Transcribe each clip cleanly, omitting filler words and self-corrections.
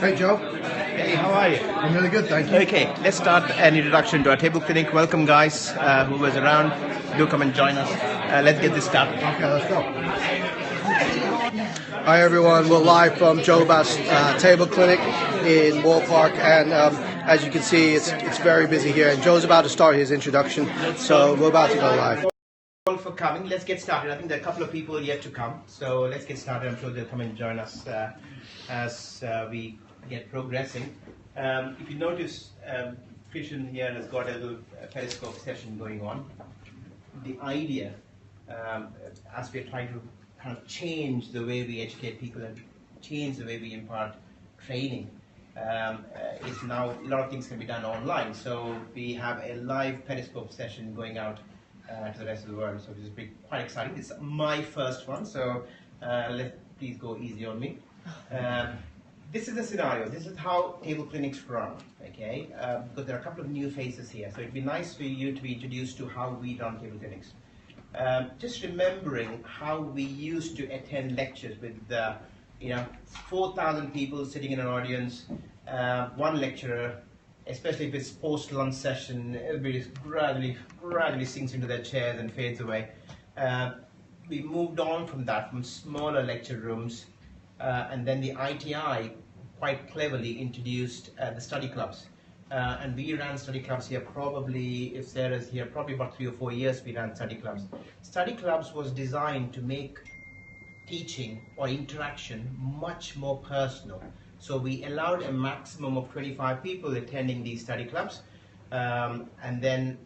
Hey Joe, Hey, how are you? I'm really good, thank you. Okay, let's start an introduction to our table clinic. Welcome, guys, who was around. Do come and join us. Let's get this started. Okay, let's go. Hi everyone, we're live from Joe Bass Table Clinic in Moore Park, and as you can see it's very busy here, and Joe's about to start his introduction, so we're about to go live. All for coming. Let's get started. I think there are a couple of people yet to come, so let's get started. I'm sure they'll come and join us as we get progressing. If you notice, Christian here has got a little periscope session going on. The idea, as we're trying to kind of change the way we educate people and change the way we impart training, is now a lot of things can be done online. So we have a live periscope session going out to the rest of the world. So this is quite exciting. It's my first one, so please go easy on me. This is the scenario. This is how table clinics run, okay? Because there are a couple of new faces here, so it'd be nice for you to be introduced to how we run table clinics. Just remembering how we used to attend lectures with 4,000 people sitting in an audience, one lecturer, especially if it's post-lunch session, everybody gradually sinks into their chairs and fades away. We moved on from that, from smaller lecture rooms, and then the ITI quite cleverly introduced the study clubs. And we ran study clubs here probably, if Sarah's here, probably about 3 or 4 years we ran study clubs. Study clubs was designed to make teaching or interaction much more personal. So we allowed a maximum of 25 people attending these study clubs, and then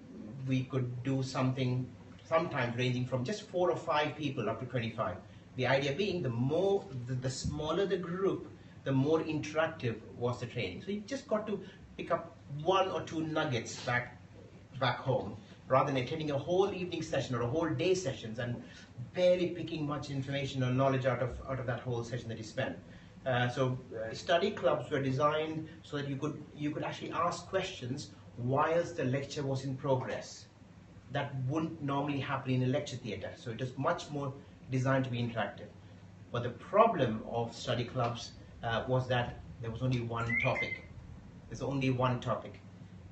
we could do something sometimes ranging from just 4 or 5 people up to 25. The idea being the smaller the group, the more interactive was the training. So you just got to pick up 1 or 2 nuggets back home, rather than attending a whole evening session or a whole day sessions and barely picking much information or knowledge out of that whole session that you spent. Study clubs were designed so that you could actually ask questions whilst the lecture was in progress. That wouldn't normally happen in a lecture theatre, so it is much more designed to be interactive. But the problem of study clubs was that there was only one topic. There's only one topic.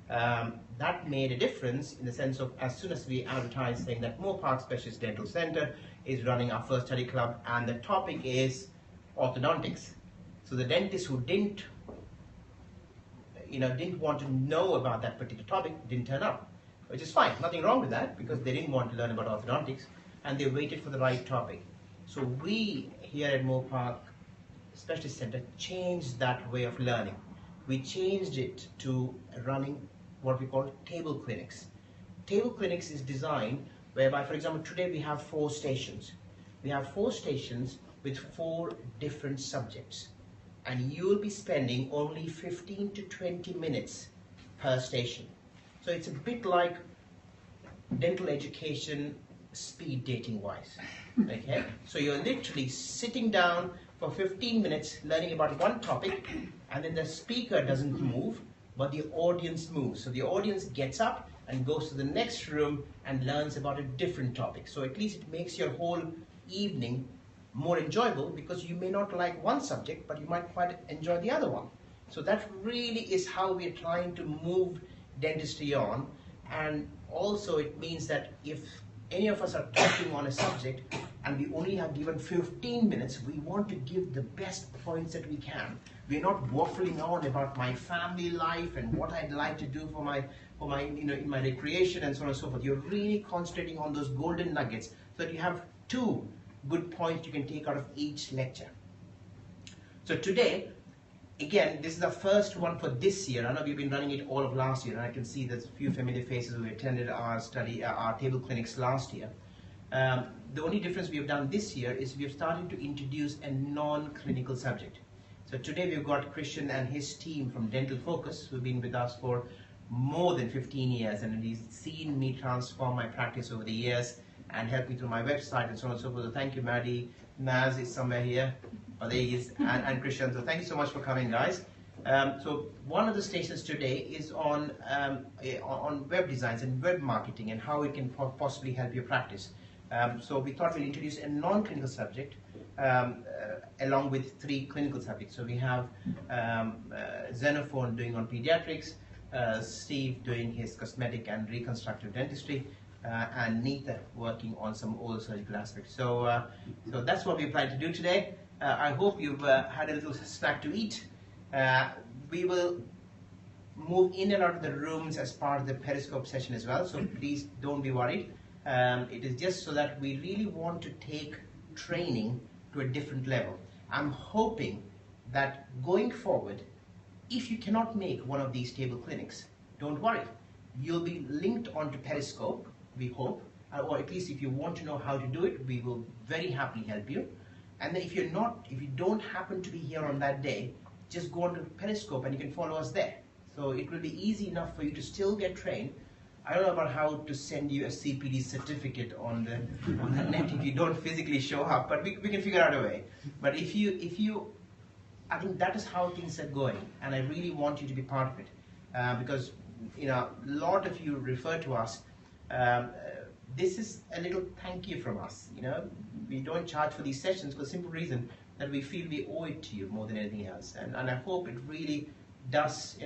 That made a difference in the sense of, as soon as we advertised saying that Moore Park Specialist Dental Center is running our first study club, and the topic is orthodontics. So the dentists who didn't want to know about that particular topic didn't turn up, which is fine. Nothing wrong with that, because they didn't want to learn about orthodontics, and they waited for the right topic. So we here at Moore Park Specialist Center changed that way of learning. We changed it to running what we call table clinics. Table clinics is designed whereby, for example, today we have 4 stations. We have 4 stations with 4 different subjects, and you'll be spending only 15 to 20 minutes per station. So it's a bit like dental education speed dating wise, okay? So you're literally sitting down for 15 minutes learning about one topic, and then the speaker doesn't move, but the audience moves. So the audience gets up and goes to the next room and learns about a different topic. So at least it makes your whole evening more enjoyable, because you may not like one subject, but you might quite enjoy the other one. So that really is how we're trying to move dentistry on. And also it means that if any of us are talking on a subject and we only have given 15 minutes, we want to give the best points that we can. We're not waffling on about my family life and what I'd like to do for my in my recreation and so on and so forth. You're really concentrating on those golden nuggets so that you have 2 good points you can take out of each lecture. So today, again, this is the first one for this year. I know we've been running it all of last year, and I can see there's a few familiar faces who attended our table clinics last year. The only difference we have done this year is we have started to introduce a non-clinical subject. So today we've got Christian and his team from Dental Focus, who've been with us for more than 15 years, and he's seen me transform my practice over the years and helped me through my website and so on and so forth. So thank you, Maddie. Naz is somewhere here. Oh, there he is, and Christian. So thank you so much for coming, guys. So one of the stations today is on web designs and web marketing and how it can possibly help your practice. So we thought we'll introduce a non-clinical subject along with 3 clinical subjects. So we have Xenophon doing on pediatrics, Steve doing his cosmetic and reconstructive dentistry, and Neetha working on some oral surgical aspects. So, so that's what we plan to do today. I hope you've had a little snack to eat. We will move in and out of the rooms as part of the Periscope session as well, so please don't be worried. It is just so that we really want to take training to a different level. I'm hoping that going forward, if you cannot make one of these table clinics, don't worry. You'll be linked onto Periscope, we hope, or at least if you want to know how to do it, we will very happily help you. And then if you don't happen to be here on that day, just go onto Periscope and you can follow us there. So it will be easy enough for you to still get trained. I don't know about how to send you a CPD certificate on the net if you don't physically show up, but we can figure out a way. But if you, I think that is how things are going, and I really want you to be part of it, because a lot of you refer to us. This is a little thank you from us. We don't charge for these sessions for the simple reason that we feel we owe it to you more than anything else, and I hope it really does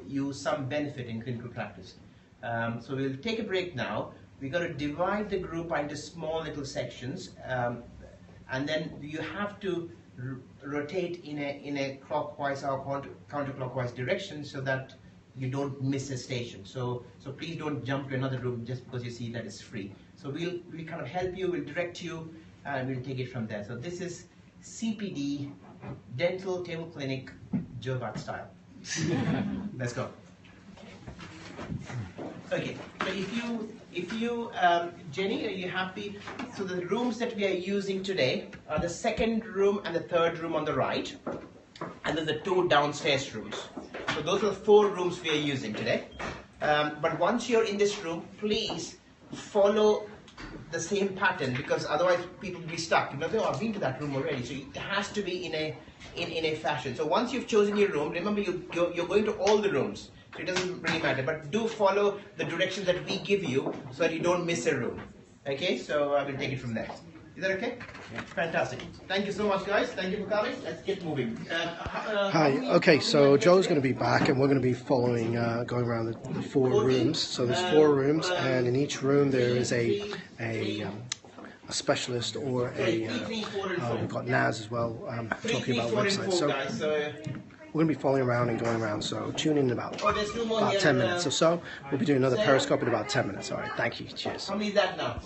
you some benefit in clinical practice. So we'll take a break now. We're going to divide the group into small little sections, and then you have to rotate in a clockwise or counterclockwise direction so that you don't miss a station. So please don't jump to another room just because you see that it's free. So we'll kind of help you, we'll direct you, and we'll take it from there. So this is CPD, Dental Table Clinic, Joe Bath style. Let's go. Okay, so if you Jenny, are you happy? So the rooms that we are using today are the second room and the third room on the right, and then the 2 downstairs rooms. So those are the 4 rooms we are using today. But once you're in this room, please follow the same pattern, because otherwise people will be stuck. Oh, I've been to that room already. So it has to be in a fashion. So once you've chosen your room, remember you're going to all the rooms. So it doesn't really matter, but do follow the directions that we give you so that you don't miss a room. Okay, so I will take it from there. Is that okay? Yeah. Fantastic. Thank you so much, guys. Thank you for coming. Let's get moving. Hi. Okay, so Joe's going to be back, and we're going to be following, going around the 4 rooms. So there's 4 rooms, and in each room there is a specialist or we've got Naz as well talking about websites. So we're going to be following around and going around, so tune in in about 10 minutes or so. We'll be doing another Periscope in about 10 minutes. All right, thank you. Cheers. How many is that now?